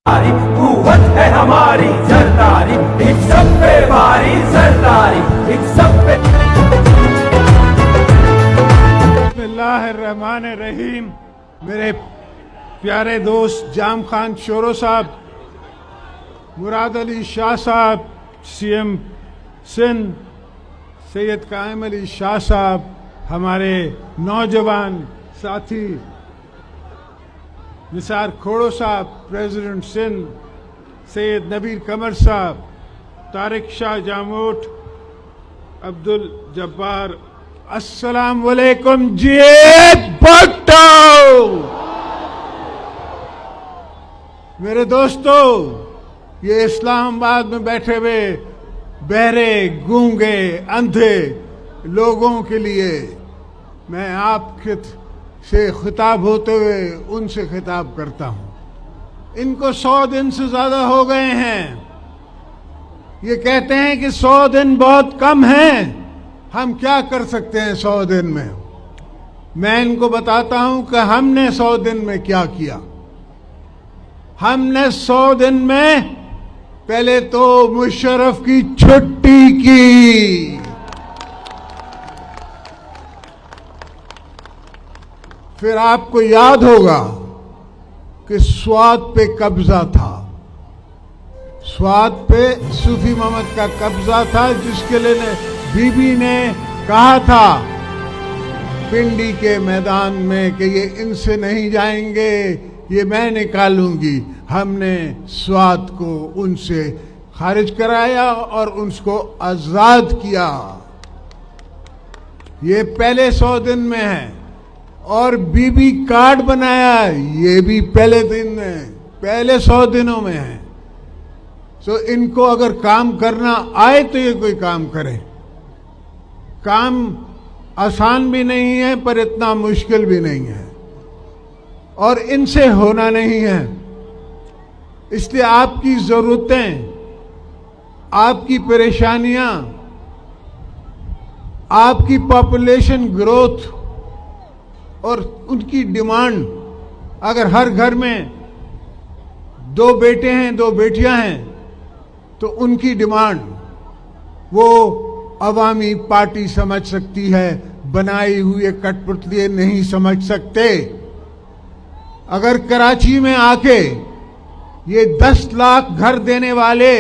قوت ہے ہماری زرداری، ایک سب پہ باری زرداری، ایک سب پہ۔ بسم اللہ الرحمن الرحیم۔ میرے پیارے دوست جام خان شورو صاحب، مراد علی شاہ صاحب، سی ایم سندھ سید قائم علی شاہ صاحب، ہمارے نوجوان ساتھی نثار کھوڑو صاحب، پریزیڈنٹ سندھ سید نبیر قمر صاحب، طارق شاہ جاموٹ، عبدالجبار، السلام علیکم جی بھٹو۔ میرے دوستو، یہ اسلام آباد میں بیٹھے ہوئے بہرے، گونگے، اندھے لوگوں کے لیے میں آپ سے خطاب ہوتے ہوئے ان سے خطاب کرتا ہوں۔ ان کو 100 دن سے زیادہ ہو گئے ہیں، یہ کہتے ہیں کہ 100 دن بہت کم ہیں، ہم کیا کر سکتے ہیں 100 دن میں؟ میں ان کو بتاتا ہوں کہ ہم نے 100 دن میں کیا کیا۔ ہم نے 100 دن میں پہلے تو مشرف کی چھٹی کی، پھر آپ کو یاد ہوگا کہ سوات پہ قبضہ تھا، سوات پہ صوفی محمد کا قبضہ تھا، جس کے لیے بی بی نے کہا تھا پنڈی کے میدان میں کہ یہ ان سے نہیں جائیں گے، یہ میں نکالوں گی۔ ہم نے سوات کو ان سے خارج کرایا اور ان کو آزاد کیا۔ یہ پہلے 100 دن میں ہے، اور بی بی کارڈ بنایا، یہ بھی پہلے دن میں، پہلے 100 دنوں میں ہے۔ تو ان کو اگر کام کرنا آئے تو یہ کوئی کام کرے۔ کام آسان بھی نہیں ہے، پر اتنا مشکل بھی نہیں ہے، اور ان سے ہونا نہیں ہے۔ اس لیے آپ کی ضرورتیں، آپ کی پریشانیاں، آپ کی پاپولیشن گروتھ اور ان کی ڈیمانڈ، اگر ہر گھر میں 2 بیٹے ہیں 2 بیٹیاں ہیں تو ان کی ڈیمانڈ وہ عوامی پارٹی سمجھ سکتی ہے، بنائی ہوئے کٹ پتلیے نہیں سمجھ سکتے۔ اگر کراچی میں آ کے یہ 10 لاکھ گھر دینے والے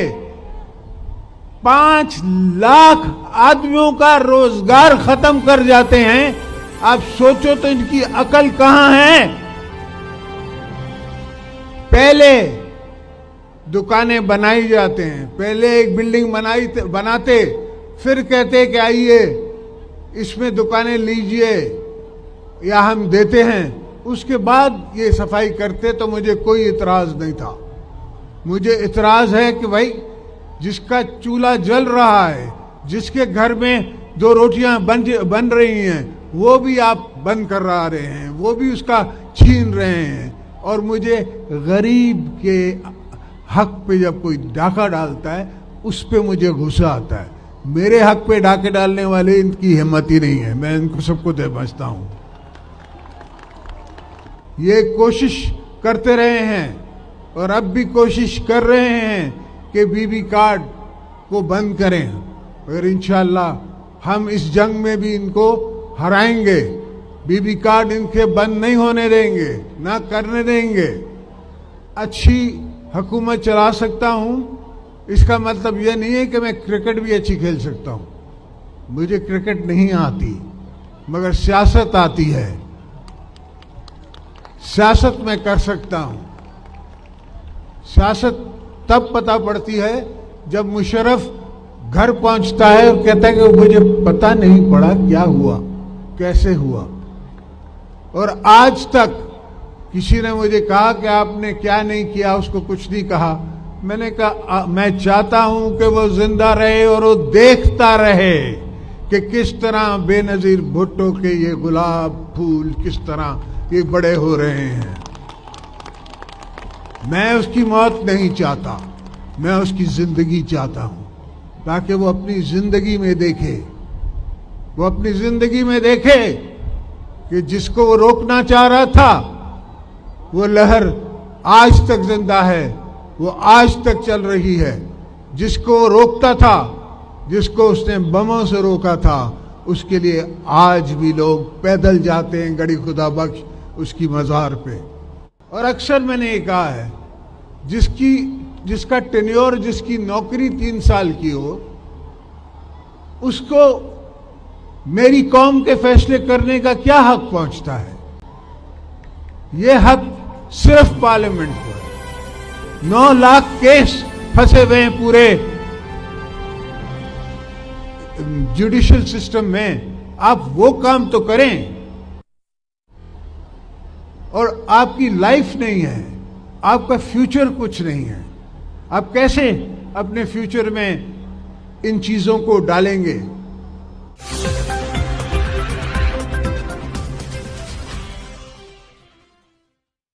5 لاکھ آدمیوں کا روزگار ختم کر جاتے ہیں، آپ سوچو تو ان کی عقل کہاں ہے؟ پہلے دکانیں بنائی جاتے ہیں، پہلے ایک بلڈنگ بناتے، پھر کہتے کہ آئیے اس میں دکانیں لیجئے یا ہم دیتے ہیں، اس کے بعد یہ صفائی کرتے تو مجھے کوئی اعتراض نہیں تھا۔ مجھے اعتراض ہے کہ بھائی جس کا چولہا جل رہا ہے، جس کے گھر میں 2 روٹیاں بن رہی ہیں، وہ بھی آپ بند کر رہے ہیں، وہ بھی اس کا چھین رہے ہیں، اور مجھے غریب کے حق پہ جب کوئی ڈاکہ ڈالتا ہے اس پہ مجھے غصہ آتا ہے۔ میرے حق پہ ڈاکے ڈالنے والے ان کی ہمت ہی نہیں ہے، میں ان کو سب کو سمجھتا ہوں۔ یہ کوشش کرتے رہے ہیں اور اب بھی کوشش کر رہے ہیں کہ بی بی کارڈ کو بند کریں، اور انشاءاللہ ہم اس جنگ میں بھی ان کو ہرائیں گے۔ بی بی کارڈ ان کے بند نہیں ہونے دیں گے، نہ کرنے دیں گے۔ اچھی حکومت چلا سکتا ہوں، اس کا مطلب یہ نہیں ہے کہ میں کرکٹ بھی اچھی کھیل سکتا ہوں۔ مجھے کرکٹ نہیں آتی، مگر سیاست آتی ہے، سیاست میں کر سکتا ہوں۔ سیاست تب پتہ پڑتی ہے جب مشرف گھر پہنچتا ہے اور کہتا ہے کہ مجھے پتہ نہیں پڑا کیا ہوا، کیسے ہوا۔ اور آج تک کسی نے مجھے کہا کہ آپ نے کیا نہیں کیا، اس کو کچھ نہیں کہا۔ میں نے کہا میں چاہتا ہوں کہ وہ زندہ رہے اور وہ دیکھتا رہے کہ کس طرح بے نظیر بھٹو کے یہ گلاب پھول کس طرح یہ بڑے ہو رہے ہیں۔ میں اس کی موت نہیں چاہتا، میں اس کی زندگی چاہتا ہوں، تاکہ وہ اپنی زندگی میں دیکھے، وہ اپنی زندگی میں دیکھے کہ جس کو وہ روکنا چاہ رہا تھا وہ لہر آج تک زندہ ہے، وہ آج تک چل رہی ہے. جس کو روکتا تھا, جس کو اس نے بموں سے روکا تھا, اس کے لیے آج بھی لوگ پیدل جاتے ہیں گڑی خدا بخش اس کی مزار پہ. اور اکثر میں نے یہ کہا ہے, جس کا ٹینیور, جس کی نوکری 3 سال کی ہو, اس کو میری قوم کے فیصلے کرنے کا کیا حق پہنچتا ہے؟ یہ حق صرف پارلیمنٹ کو ہے. 9 لاکھ کیس پھنسے ہوئے ہیں پورے جوڈیشل سسٹم میں. آپ وہ کام تو کریں. اور آپ کی لائف نہیں ہے, آپ کا فیوچر کچھ نہیں ہے. آپ کیسے اپنے فیوچر میں ان چیزوں کو ڈالیں گے؟